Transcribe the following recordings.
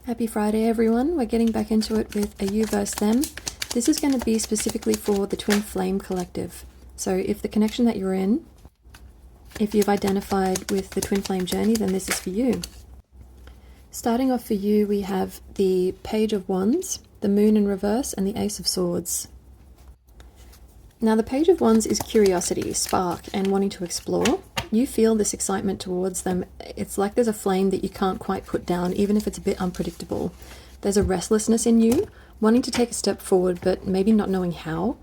Happy Friday, everyone. We're getting back into it with a you versus them. This is going to be specifically for the Twin Flame Collective. So if the connection that you're in, if you've identified with the Twin Flame journey, then this is for you. Starting off for you, we have the Page of Wands, the Moon in reverse, and the Ace of Swords. Now the Page of Wands is curiosity, spark, and wanting to explore. You feel this excitement towards them. It's like there's a flame that you can't quite put down, even if it's a bit unpredictable. There's a restlessness in you, wanting to take a step forward, but maybe not knowing how.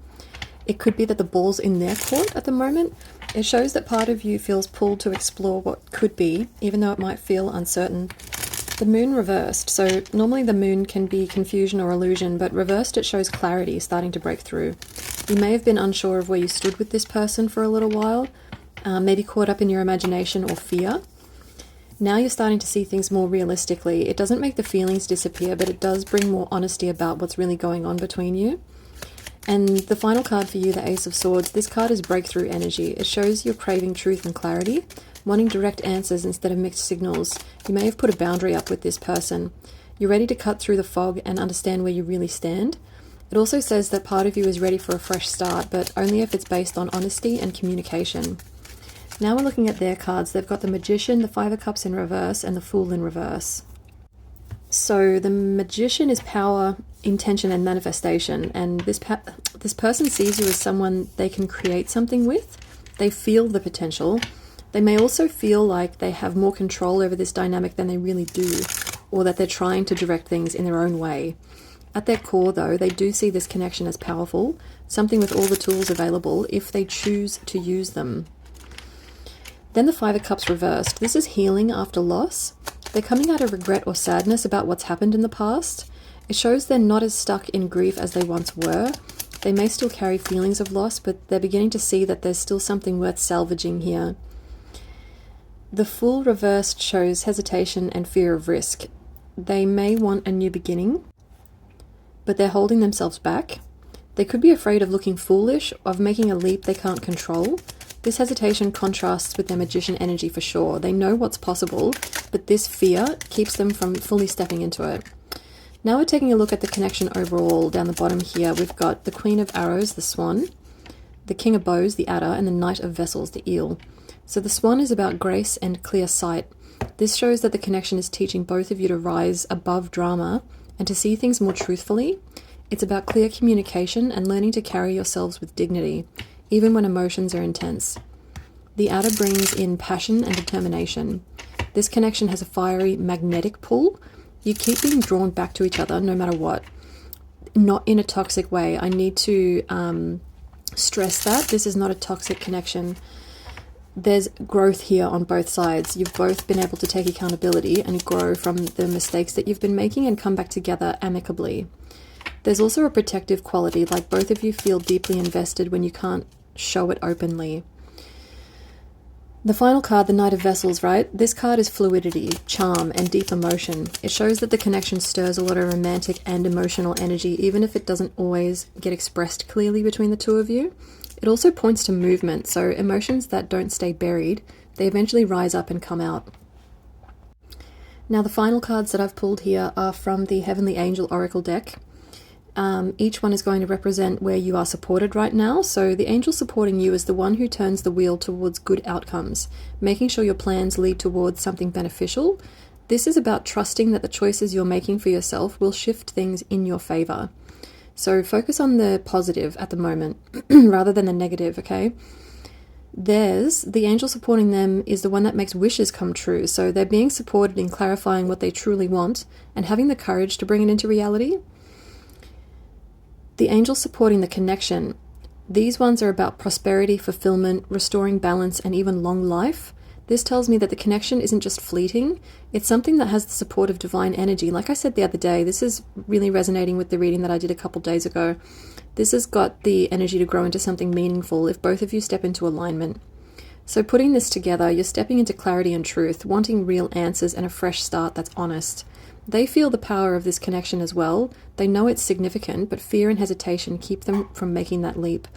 It could be that the ball's in their court at the moment. It shows that part of you feels pulled to explore what could be, even though it might feel uncertain. The Moon reversed. So normally the moon can be confusion or illusion, but reversed it shows clarity starting to break through. You may have been unsure of where you stood with this person for a little while, maybe caught up in your imagination or fear. Now you're starting to see things more realistically. It doesn't make the feelings disappear, but it does bring more honesty about what's really going on between you. And the final card for you, the Ace of Swords, this card is breakthrough energy. It shows you're craving truth and clarity, wanting direct answers instead of mixed signals. You may have put a boundary up with this person. You're ready to cut through the fog and understand where you really stand. It also says that part of you is ready for a fresh start, but only if it's based on honesty and communication. Now we're looking at their cards. They've got the Magician, the Five of Cups in reverse, and the Fool in reverse. So the Magician is power, intention, and manifestation. And this person sees you as someone they can create something with. They feel the potential. They may also feel like they have more control over this dynamic than they really do, or that they're trying to direct things in their own way. At their core, though, they do see this connection as powerful, something with all the tools available if they choose to use them. Then the Five of Cups reversed. This is healing after loss. They're coming out of regret or sadness about what's happened in the past. It shows they're not as stuck in grief as they once were. They may still carry feelings of loss, but they're beginning to see that there's still something worth salvaging here. The Fool reversed shows hesitation and fear of risk. They may want a new beginning, but they're holding themselves back. They could be afraid of looking foolish, of making a leap they can't control. This hesitation contrasts with their Magician energy for sure. They know what's possible, but this fear keeps them from fully stepping into it. Now we're taking a look at the connection overall. Down the bottom here, we've got the Queen of Arrows, the Swan, the King of Bows, the Adder, and the Knight of Vessels, the Eel. So the Swan is about grace and clear sight. This shows that the connection is teaching both of you to rise above drama and to see things more truthfully. It's about clear communication and learning to carry yourselves with dignity, even when emotions are intense. The Adder brings in passion and determination. This connection has a fiery, magnetic pull. You keep being drawn back to each other no matter what. Not in a toxic way. I need to stress that. This is not a toxic connection. There's growth here on both sides. You've both been able to take accountability and grow from the mistakes that you've been making and come back together amicably. There's also a protective quality, like both of you feel deeply invested when you can't show it openly. The final card, the Knight of Vessels, right? This card is fluidity, charm, and deep emotion. It shows that the connection stirs a lot of romantic and emotional energy, even if it doesn't always get expressed clearly between the two of you. It also points to movement, so emotions that don't stay buried, they eventually rise up and come out. Now the final cards that I've pulled here are from the Heavenly Angel Oracle deck. Each one is going to represent where you are supported right now. So the angel supporting you is the one who turns the wheel towards good outcomes, making sure your plans lead towards something beneficial. This is about trusting that the choices you're making for yourself will shift things in your favor. So focus on the positive at the moment rather than the negative, okay? The angel supporting them is the one that makes wishes come true. So they're being supported in clarifying what they truly want and having the courage to bring it into reality. The angels supporting the connection. These ones are about prosperity, fulfillment, restoring balance, and even long life. This tells me that the connection isn't just fleeting. It's something that has the support of divine energy. Like I said the other day, this is really resonating with the reading that I did a couple days ago. This has got the energy to grow into something meaningful if both of you step into alignment. So putting this together, you're stepping into clarity and truth, wanting real answers and a fresh start that's honest. They feel the power of this connection as well. They know it's significant, but fear and hesitation keep them from making that leap.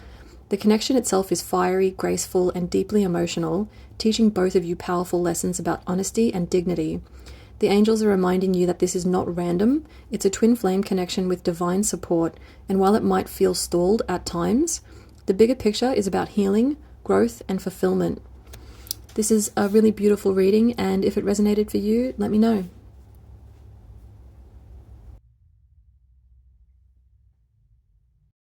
The connection itself is fiery, graceful, and deeply emotional, teaching both of you powerful lessons about honesty and dignity. The angels are reminding you that this is not random. It's a twin flame connection with divine support, and while it might feel stalled at times, the bigger picture is about healing, growth, and fulfillment. This is a really beautiful reading, and if it resonated for you, let me know.